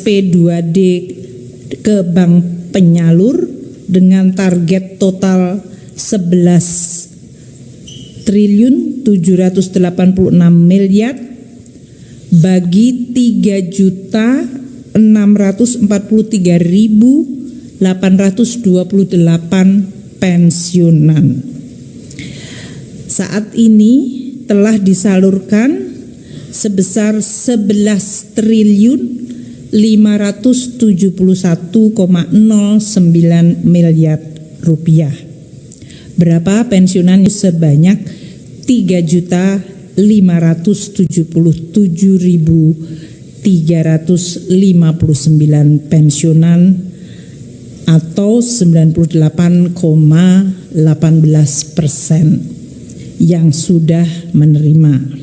SP2D ke bank penyalur dengan target total 11.786.000.000 bagi 3.643.828 pensiunan. Saat ini telah disalurkan sebesar 11.571,09 miliar rupiah. Berapa pensiunan? Sebanyak 3.577.359 pensiunan atau 98,18% yang sudah menerima.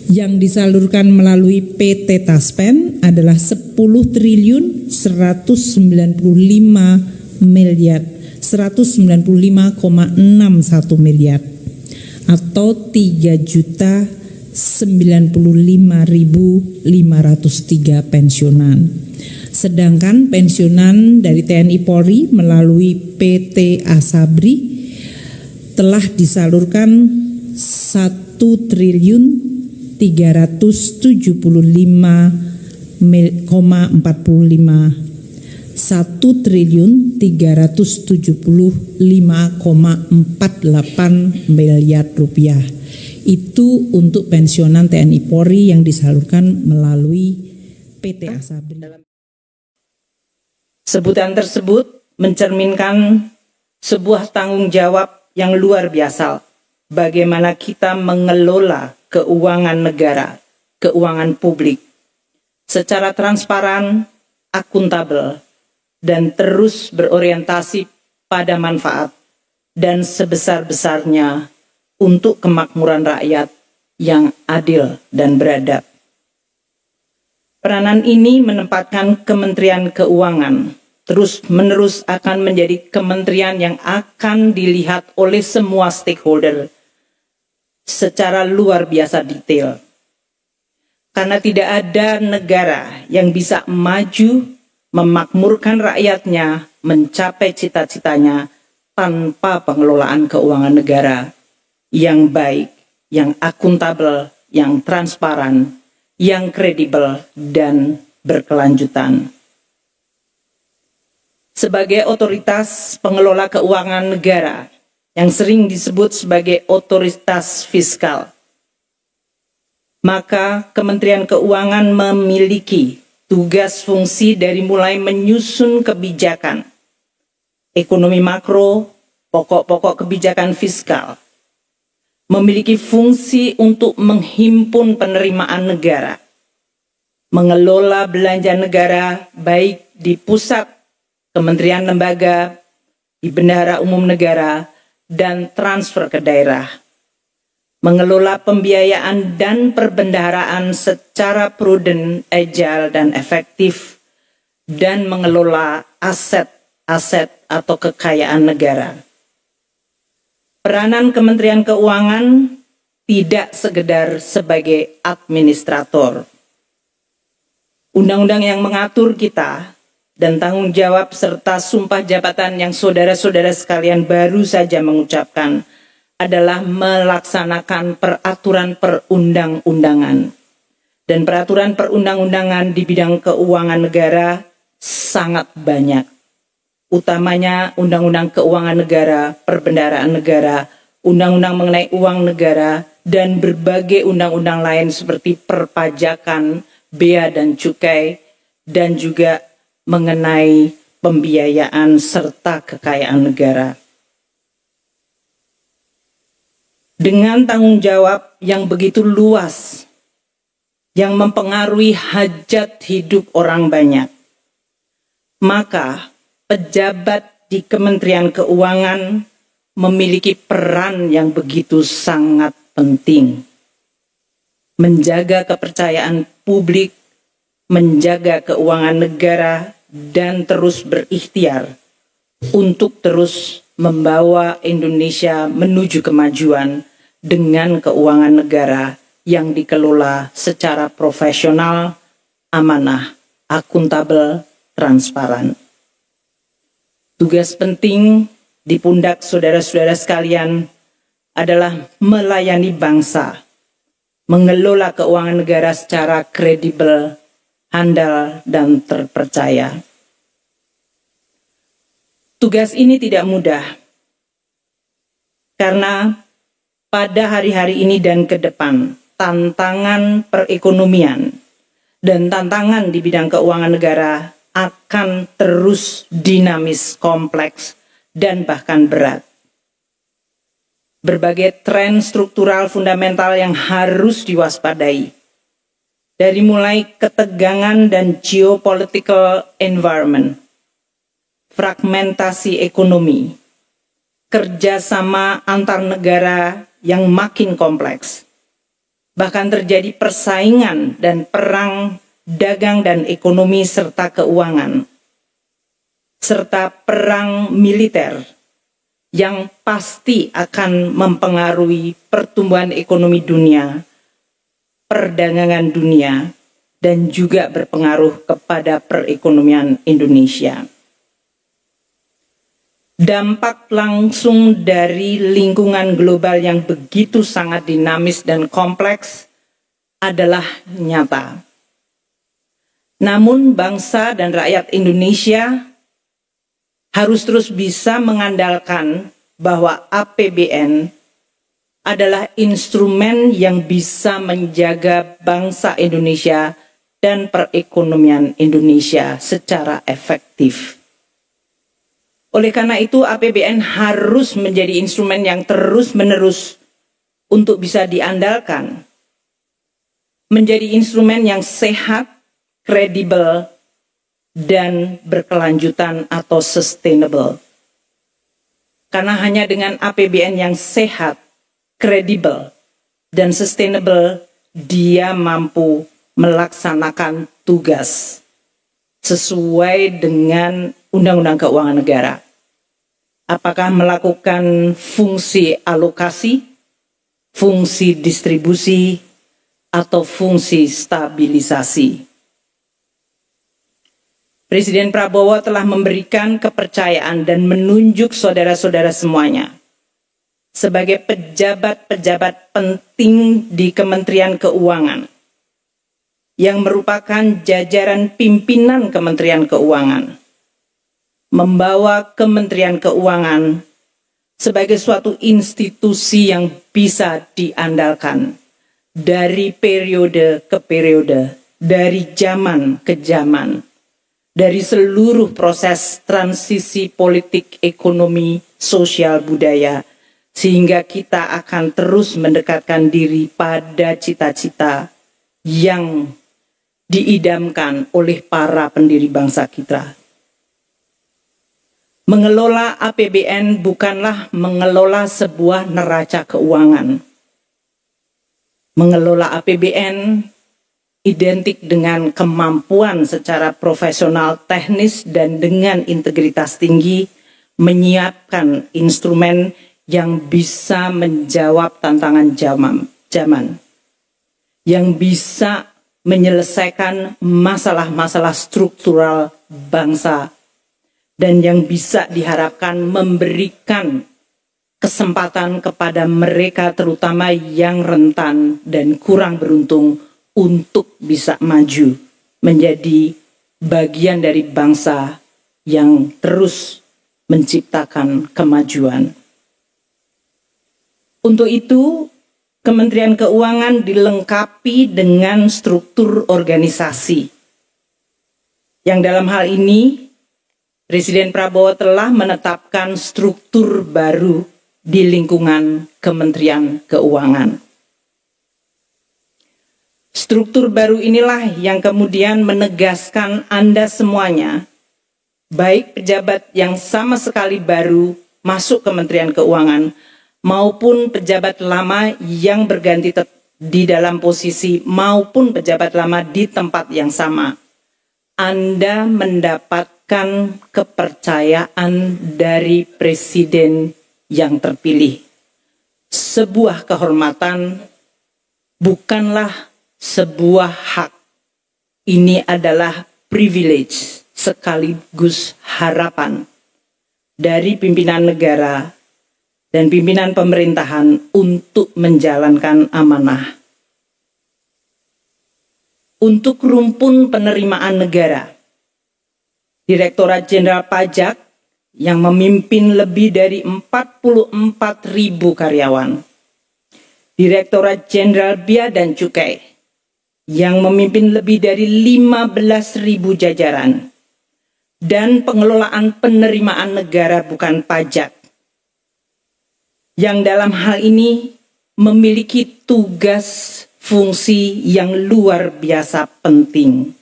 Yang disalurkan melalui PT Taspen adalah 10.195.195,61 miliar atau 3.095.503 pensiunan. Sedangkan pensiunan dari TNI Polri melalui PT Asabri telah disalurkan 1.375,45 1.375,48 miliar rupiah. Itu untuk pensiunan TNI Polri yang disalurkan melalui PT Asabri. Sebutan tersebut mencerminkan sebuah tanggung jawab yang luar biasa bagaimana kita mengelola keuangan negara, keuangan publik secara transparan, akuntabel, dan terus berorientasi pada manfaat dan sebesar-besarnya untuk kemakmuran rakyat yang adil dan beradab. Peranan ini menempatkan Kementerian Keuangan terus-menerus akan menjadi kementerian yang akan dilihat oleh semua stakeholder secara luar biasa detail. Karena tidak ada negara yang bisa maju, memakmurkan rakyatnya, mencapai cita-citanya tanpa pengelolaan keuangan negara yang baik, yang akuntabel, yang transparan, yang kredibel dan berkelanjutan. Sebagai otoritas pengelola keuangan negara yang sering disebut sebagai otoritas fiskal, maka Kementerian Keuangan memiliki tugas fungsi dari mulai menyusun kebijakan ekonomi makro, pokok-pokok kebijakan fiskal, memiliki fungsi untuk menghimpun penerimaan negara, mengelola belanja negara baik di pusat, kementerian lembaga, di bendahara umum negara, dan transfer ke daerah, mengelola pembiayaan dan perbendaharaan secara prudent, agile, dan efektif, dan mengelola aset-aset atau kekayaan negara. Peranan Kementerian Keuangan tidak sekedar sebagai administrator. Undang-undang yang mengatur kita dan tanggung jawab serta sumpah jabatan yang saudara-saudara sekalian baru saja mengucapkan adalah melaksanakan peraturan perundang-undangan. Dan peraturan perundang-undangan di bidang keuangan negara sangat banyak. Utamanya Undang-Undang Keuangan Negara, Perbendaharaan Negara, Undang-Undang mengenai uang negara, dan berbagai undang-undang lain seperti perpajakan, bea dan cukai, dan juga mengenai pembiayaan serta kekayaan negara. Dengan tanggung jawab yang begitu luas, yang mempengaruhi hajat hidup orang banyak, maka pejabat di Kementerian Keuangan memiliki peran yang begitu sangat penting. Menjaga kepercayaan publik, menjaga keuangan negara, dan terus berikhtiar untuk terus membawa Indonesia menuju kemajuan dengan keuangan negara yang dikelola secara profesional, amanah, akuntabel, transparan. Tugas penting di pundak saudara-saudara sekalian adalah melayani bangsa, mengelola keuangan negara secara kredibel, handal, dan terpercaya. Tugas ini tidak mudah, karena pada hari-hari ini dan ke depan, tantangan perekonomian dan tantangan di bidang keuangan negara akan terus dinamis, kompleks, dan bahkan berat. Berbagai tren struktural fundamental yang harus diwaspadai, dari mulai ketegangan dan geopolitical environment, fragmentasi ekonomi, kerjasama antar negara yang makin kompleks, bahkan terjadi persaingan dan perang dagang dan ekonomi serta keuangan, serta perang militer yang pasti akan mempengaruhi pertumbuhan ekonomi dunia, perdagangan dunia, dan juga berpengaruh kepada perekonomian Indonesia. Dampak langsung dari lingkungan global yang begitu sangat dinamis dan kompleks adalah nyata. Namun bangsa dan rakyat Indonesia harus terus bisa mengandalkan bahwa APBN adalah instrumen yang bisa menjaga bangsa Indonesia dan perekonomian Indonesia secara efektif. Oleh karena itu, APBN harus menjadi instrumen yang terus-menerus untuk bisa diandalkan, menjadi instrumen yang sehat, kredibel, dan berkelanjutan atau sustainable. Karena hanya dengan APBN yang sehat, kredibel, dan sustainable, dia mampu melaksanakan tugas sesuai dengan Undang-Undang Keuangan Negara. Apakah melakukan fungsi alokasi, fungsi distribusi, atau fungsi stabilisasi. Presiden Prabowo telah memberikan kepercayaan dan menunjuk saudara-saudara semuanya sebagai pejabat-pejabat penting di Kementerian Keuangan yang merupakan jajaran pimpinan Kementerian Keuangan, membawa Kementerian Keuangan sebagai suatu institusi yang bisa diandalkan dari periode ke periode, dari zaman ke zaman, dari seluruh proses transisi politik, ekonomi, sosial, budaya, sehingga kita akan terus mendekatkan diri pada cita-cita yang diidamkan oleh para pendiri bangsa kita. Mengelola APBN bukanlah mengelola sebuah neraca keuangan. Mengelola APBN identik dengan kemampuan secara profesional, teknis, dan dengan integritas tinggi menyiapkan instrumen yang bisa menjawab tantangan zaman, yang bisa menyelesaikan masalah-masalah struktural bangsa, dan yang bisa diharapkan memberikan kesempatan kepada mereka terutama yang rentan dan kurang beruntung untuk bisa maju menjadi bagian dari bangsa yang terus menciptakan kemajuan. Untuk itu, Kementerian Keuangan dilengkapi dengan struktur organisasi yang dalam hal ini Presiden Prabowo telah menetapkan struktur baru di lingkungan Kementerian Keuangan. Struktur baru inilah yang kemudian menegaskan Anda semuanya, baik pejabat yang sama sekali baru masuk Kementerian Keuangan, maupun pejabat lama yang berganti di dalam posisi, maupun pejabat lama di tempat yang sama. Anda mendapatkan kepercayaan dari Presiden yang terpilih. Sebuah kehormatan bukanlah sebuah hak. Ini adalah privilege sekaligus harapan dari pimpinan negara dan pimpinan pemerintahan untuk menjalankan amanah. Untuk rumpun penerimaan negara, Direktorat Jenderal Pajak yang memimpin lebih dari 44.000 karyawan, Direktorat Jenderal Bea dan Cukai yang memimpin lebih dari 15.000 jajaran, dan pengelolaan penerimaan negara bukan pajak, yang dalam hal ini memiliki tugas fungsi yang luar biasa penting.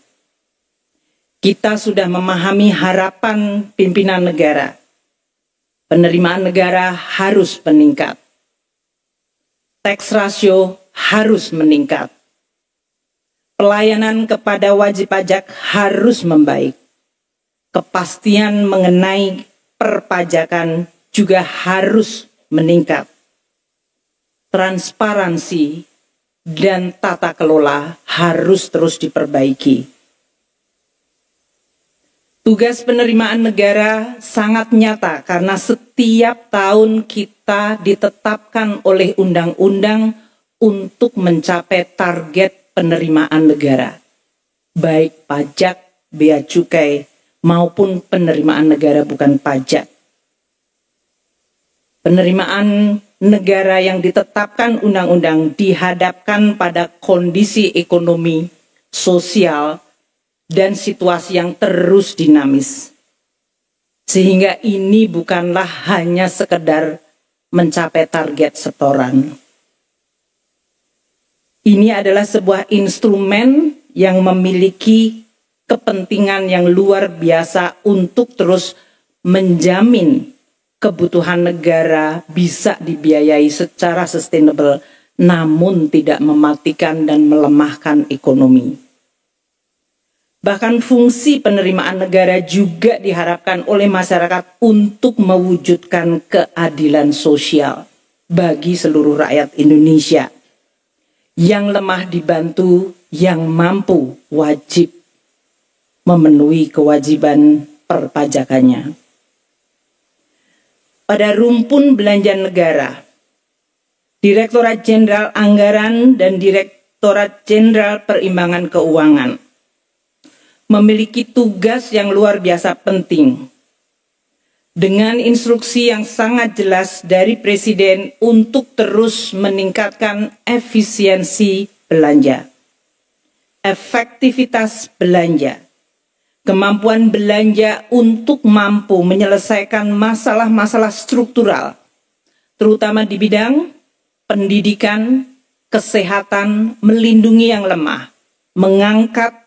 Kita sudah memahami harapan pimpinan negara. Penerimaan negara harus meningkat. Tax ratio harus meningkat. Pelayanan kepada wajib pajak harus membaik. Kepastian mengenai perpajakan juga harus meningkat. Transparansi dan tata kelola harus terus diperbaiki. Tugas penerimaan negara sangat nyata karena setiap tahun kita ditetapkan oleh undang-undang untuk mencapai target penerimaan negara, baik pajak, bea cukai, maupun penerimaan negara bukan pajak. Penerimaan negara yang ditetapkan undang-undang dihadapkan pada kondisi ekonomi, sosial, dan situasi yang terus dinamis. Sehingga ini bukanlah hanya sekedar mencapai target setoran. Ini adalah sebuah instrumen yang memiliki kepentingan yang luar biasa untuk terus menjamin kebutuhan negara bisa dibiayai secara sustainable, namun tidak mematikan dan melemahkan ekonomi. Bahkan fungsi penerimaan negara juga diharapkan oleh masyarakat untuk mewujudkan keadilan sosial bagi seluruh rakyat Indonesia. Yang lemah dibantu, yang mampu wajib memenuhi kewajiban perpajakannya. Pada rumpun belanja negara, Direktorat Jenderal Anggaran dan Direktorat Jenderal Perimbangan Keuangan memiliki tugas yang luar biasa penting. Dengan instruksi yang sangat jelas dari Presiden untuk terus meningkatkan efisiensi belanja, efektivitas belanja, kemampuan belanja untuk mampu menyelesaikan masalah-masalah struktural, terutama di bidang pendidikan, kesehatan, melindungi yang lemah, mengangkat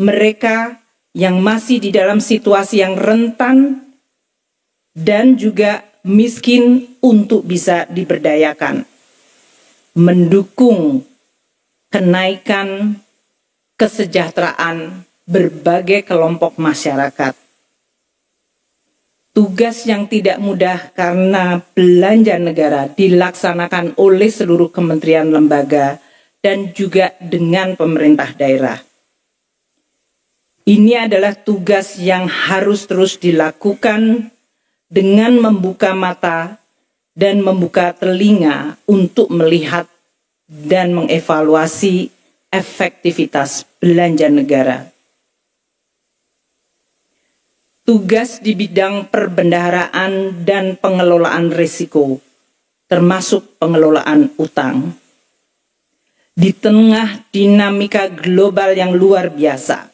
mereka yang masih di dalam situasi yang rentan dan juga miskin untuk bisa diberdayakan, mendukung kenaikan kesejahteraan berbagai kelompok masyarakat. Tugas yang tidak mudah karena belanja negara dilaksanakan oleh seluruh kementerian lembaga dan juga dengan pemerintah daerah. Ini adalah tugas yang harus terus dilakukan dengan membuka mata dan membuka telinga untuk melihat dan mengevaluasi efektivitas belanja negara. Tugas di bidang perbendaharaan dan pengelolaan risiko, termasuk pengelolaan utang. Di tengah dinamika global yang luar biasa,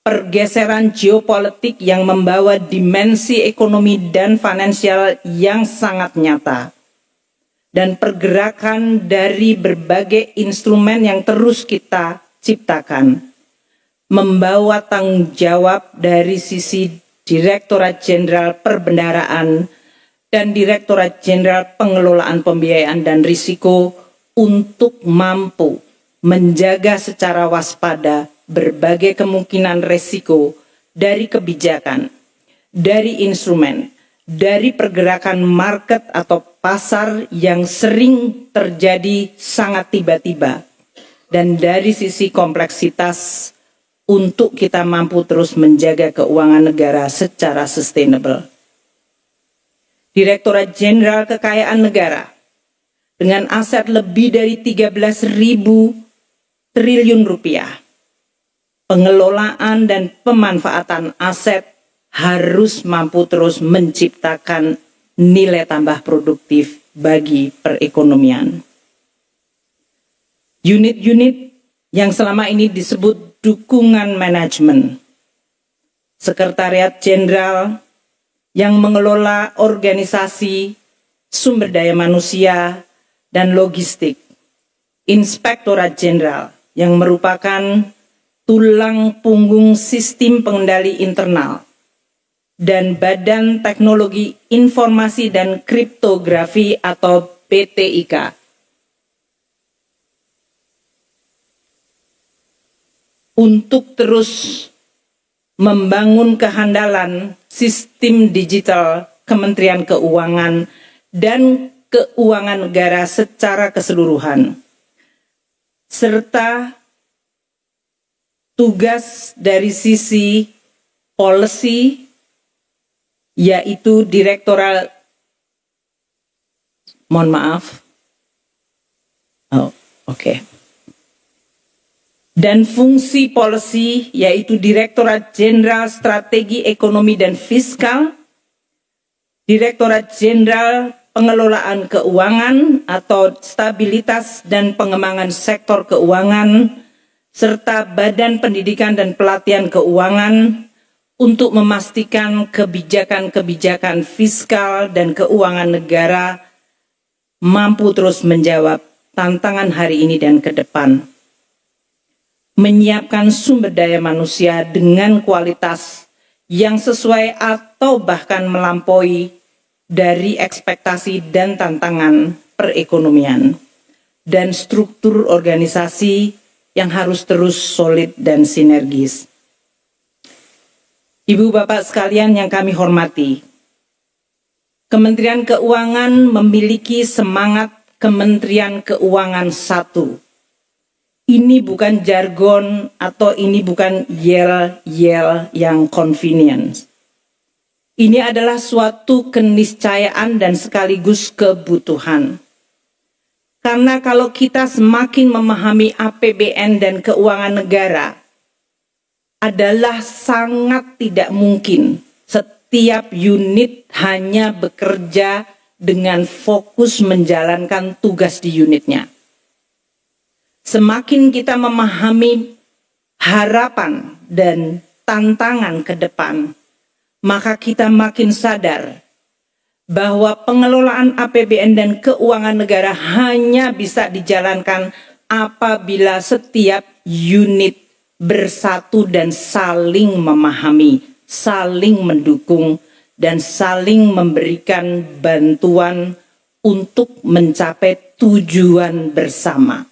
pergeseran geopolitik yang membawa dimensi ekonomi dan finansial yang sangat nyata, dan pergerakan dari berbagai instrumen yang terus kita ciptakan, membawa tanggung jawab dari sisi Direktorat Jenderal Perbendaharaan dan Direktorat Jenderal Pengelolaan Pembiayaan dan Risiko untuk mampu menjaga secara waspada berbagai kemungkinan resiko dari kebijakan, dari instrumen, dari pergerakan market atau pasar yang sering terjadi sangat tiba-tiba, dan dari sisi kompleksitas untuk kita mampu terus menjaga keuangan negara secara sustainable. Direktorat Jenderal Kekayaan Negara dengan aset lebih dari 13.000 triliun rupiah, pengelolaan dan pemanfaatan aset harus mampu terus menciptakan nilai tambah produktif bagi perekonomian. Unit-unit yang selama ini disebut dukungan manajemen, Sekretariat Jenderal yang mengelola organisasi, sumber daya manusia, dan logistik, Inspektorat Jenderal yang merupakan tulang punggung sistem pengendali internal, dan Badan Teknologi Informasi dan Kriptografi atau BTIK. Untuk terus membangun kehandalan sistem digital Kementerian Keuangan dan keuangan negara secara keseluruhan, serta tugas dari sisi policy, yaitu direktoral, dan fungsi policy, yaitu Direktorat Jenderal Strategi Ekonomi dan Fiskal, Direktorat Jenderal Pengelolaan Keuangan atau Stabilitas dan Pengembangan Sektor Keuangan, serta Badan Pendidikan dan Pelatihan Keuangan untuk memastikan kebijakan-kebijakan fiskal dan keuangan negara mampu terus menjawab tantangan hari ini dan ke depan. Menyiapkan sumber daya manusia dengan kualitas yang sesuai atau bahkan melampaui dari ekspektasi dan tantangan perekonomian, dan struktur organisasi yang harus terus solid dan sinergis. Ibu bapak sekalian yang kami hormati, Kementerian Keuangan memiliki semangat Kementerian Keuangan 1. Ini bukan jargon atau ini bukan yel-yel yang convenience. Ini adalah suatu keniscayaan dan sekaligus kebutuhan. Karena kalau kita semakin memahami APBN dan keuangan negara, adalah sangat tidak mungkin setiap unit hanya bekerja dengan fokus menjalankan tugas di unitnya. Semakin kita memahami harapan dan tantangan ke depan, maka kita makin sadar bahwa pengelolaan APBN dan keuangan negara hanya bisa dijalankan apabila setiap unit bersatu dan saling memahami, saling mendukung, dan saling memberikan bantuan untuk mencapai tujuan bersama.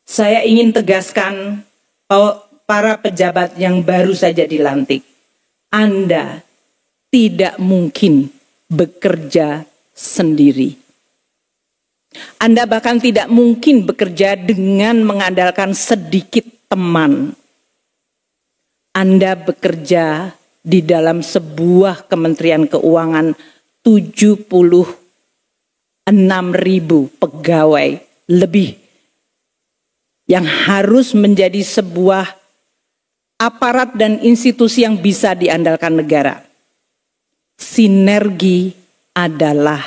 Saya ingin tegaskan para pejabat yang baru saja dilantik, Anda tidak mungkin bekerja sendiri. Anda bahkan tidak mungkin bekerja dengan mengandalkan sedikit teman. Anda bekerja di dalam sebuah Kementerian Keuangan 76.000 pegawai lebih, yang harus menjadi sebuah aparat dan institusi yang bisa diandalkan negara. Sinergi adalah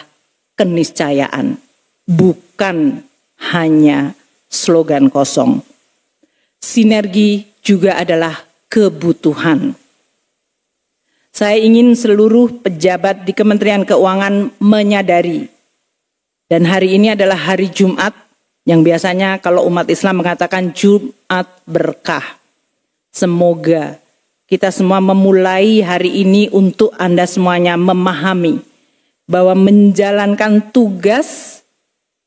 keniscayaan, bukan hanya slogan kosong. Sinergi juga adalah kebutuhan. Saya ingin seluruh pejabat di Kementerian Keuangan menyadari, dan hari ini adalah hari Jumat, yang biasanya kalau umat Islam mengatakan Jumat berkah. Semoga kita semua memulai hari ini untuk Anda semuanya memahami bahwa menjalankan tugas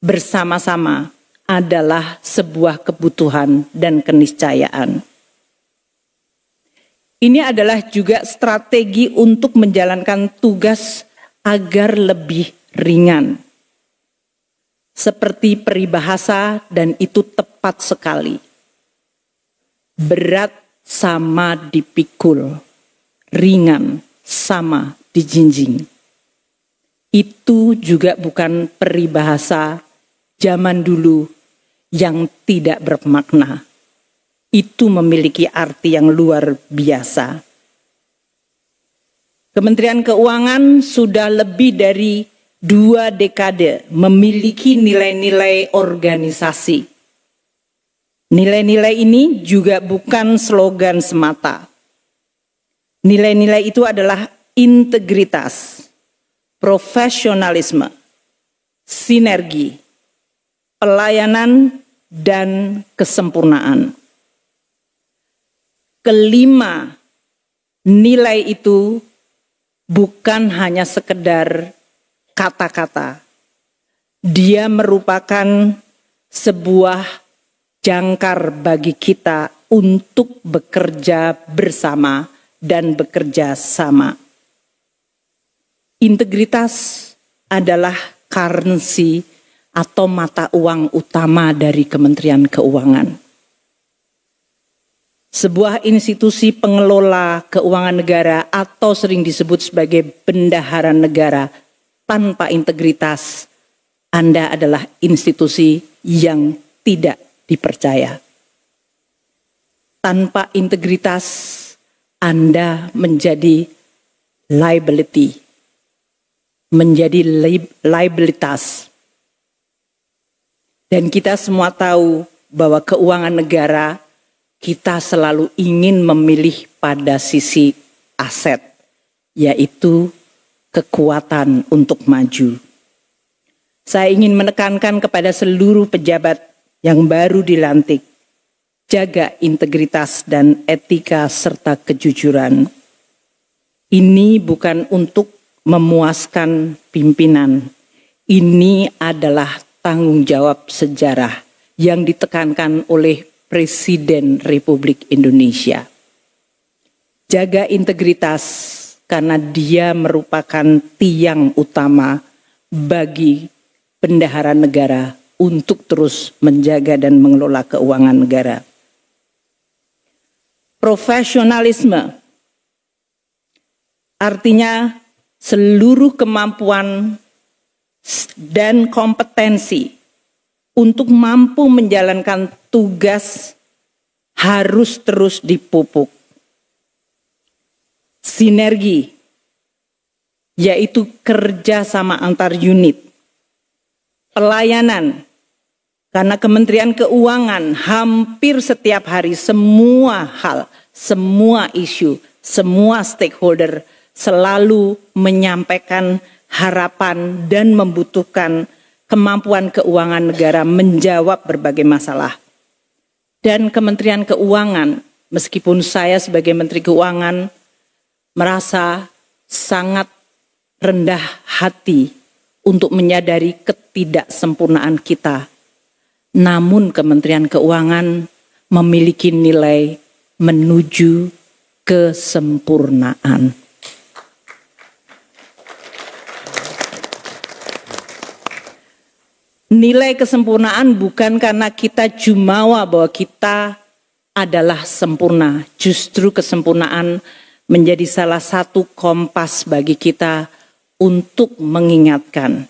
bersama-sama adalah sebuah kebutuhan dan keniscayaan. Ini adalah juga strategi untuk menjalankan tugas agar lebih ringan. Seperti peribahasa, dan itu tepat sekali. berat sama dipikul, ringan sama dijinjing. Itu juga bukan peribahasa zaman dulu yang tidak bermakna. Itu memiliki arti yang luar biasa. Kementerian Keuangan sudah lebih dari 2 dekade memiliki nilai-nilai organisasi. Nilai-nilai ini juga bukan slogan semata. Nilai-nilai itu adalah integritas, profesionalisme, sinergi, pelayanan, dan kesempurnaan. Kelima nilai itu bukan hanya sekedar kata-kata. Dia merupakan sebuah jangkar bagi kita untuk bekerja bersama dan bekerja sama. Integritas adalah currency atau mata uang utama dari Kementerian Keuangan. Sebuah institusi pengelola keuangan negara atau sering disebut sebagai bendahara negara tanpa integritas, Anda adalah institusi yang tidak dipercaya. Tanpa integritas, Anda menjadi liability, menjadi liabilitas. Dan kita semua tahu bahwa keuangan negara kita selalu ingin memilih pada sisi aset, yaitu kekuatan untuk maju. Saya ingin menekankan kepada seluruh pejabat yang baru dilantik, jaga integritas dan etika serta kejujuran. Ini bukan untuk memuaskan pimpinan, ini adalah tanggung jawab sejarah yang ditekankan oleh Presiden Republik Indonesia. Jaga integritas karena dia merupakan tiang utama bagi bendahara negara untuk terus menjaga dan mengelola keuangan negara. Profesionalisme artinya seluruh kemampuan dan kompetensi untuk mampu menjalankan tugas harus terus dipupuk. Sinergi, yaitu kerja sama antar unit. Pelayanan, karena Kementerian Keuangan hampir setiap hari semua hal, semua isu, semua stakeholder selalu menyampaikan harapan dan membutuhkan kemampuan keuangan negara menjawab berbagai masalah. Dan Kementerian Keuangan, meskipun saya sebagai Menteri Keuangan merasa sangat rendah hati untuk menyadari ketidaksempurnaan kita, namun Kementerian Keuangan memiliki nilai menuju kesempurnaan. Nilai kesempurnaan bukan karena kita jumawa bahwa kita adalah sempurna. Justru kesempurnaan menjadi salah satu kompas bagi kita untuk mengingatkan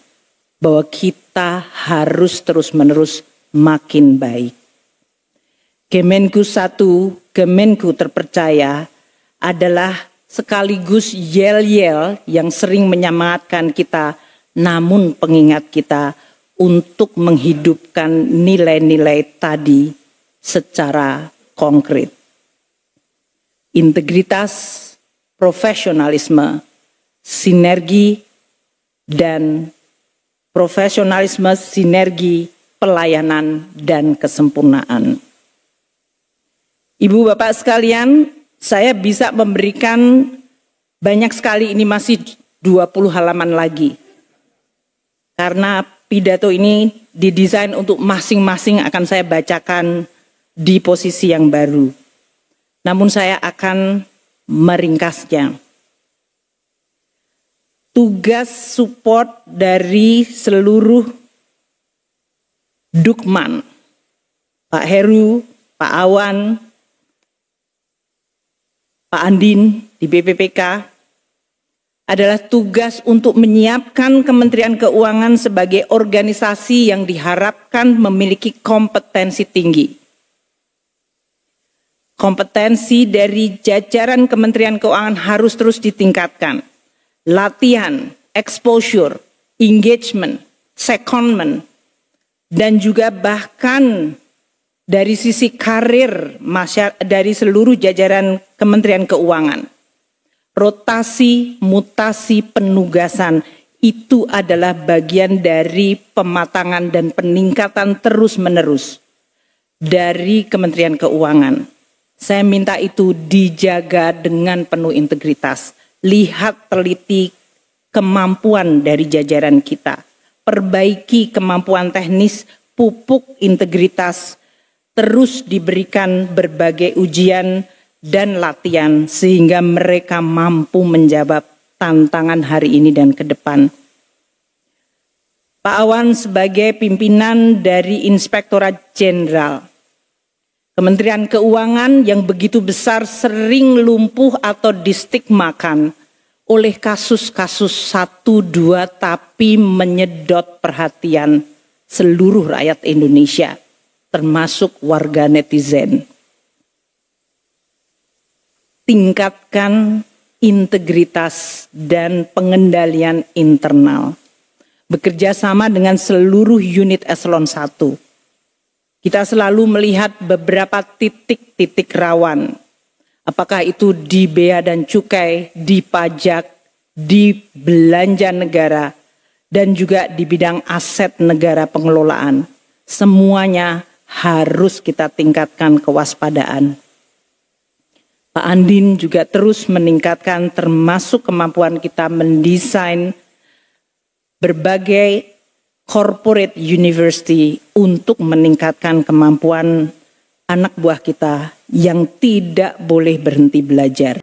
bahwa kita harus terus-menerus makin baik. Kemenku 1, Kemenku terpercaya adalah sekaligus yel-yel yang sering menyemangatkan kita, namun pengingat kita untuk menghidupkan nilai-nilai tadi secara konkret. Integritas, profesionalisme, sinergi, dan profesionalisme, sinergi, pelayanan, dan kesempurnaan. Ibu Bapak sekalian, saya bisa memberikan banyak sekali, ini masih 20 halaman lagi. Karena pidato ini didesain untuk masing-masing akan saya bacakan di posisi yang baru. Namun saya akan meringkasnya. Tugas support dari seluruh Dukman, Pak Heru, Pak Awan, Pak Andin di BPPK adalah tugas untuk menyiapkan Kementerian Keuangan sebagai organisasi yang diharapkan memiliki kompetensi tinggi. Kompetensi dari jajaran Kementerian Keuangan harus terus ditingkatkan. Latihan, exposure, engagement, secondment, dan juga bahkan dari sisi karir dari seluruh jajaran Kementerian Keuangan. Rotasi, mutasi, penugasan itu adalah bagian dari pematangan dan peningkatan terus-menerus dari Kementerian Keuangan. Saya minta itu dijaga dengan penuh integritas. Lihat, teliti kemampuan dari jajaran kita. Perbaiki kemampuan teknis, pupuk integritas, terus diberikan berbagai ujian dan latihan sehingga mereka mampu menjawab tantangan hari ini dan ke depan. Pak Awan sebagai pimpinan dari Inspektorat Jenderal Kementerian Keuangan yang begitu besar sering lumpuh atau distigmakan oleh kasus-kasus 1-2 tapi menyedot perhatian seluruh rakyat Indonesia termasuk warga netizen. Tingkatkan integritas dan pengendalian internal. Bekerja sama dengan seluruh unit eselon 1. Kita selalu melihat beberapa titik-titik rawan. Apakah itu di bea dan cukai, di pajak, di belanja negara, dan juga di bidang aset negara pengelolaan. Semuanya harus kita tingkatkan kewaspadaan. Pak Andin juga terus meningkatkan termasuk kemampuan kita mendesain berbagai corporate university untuk meningkatkan kemampuan anak buah kita yang tidak boleh berhenti belajar.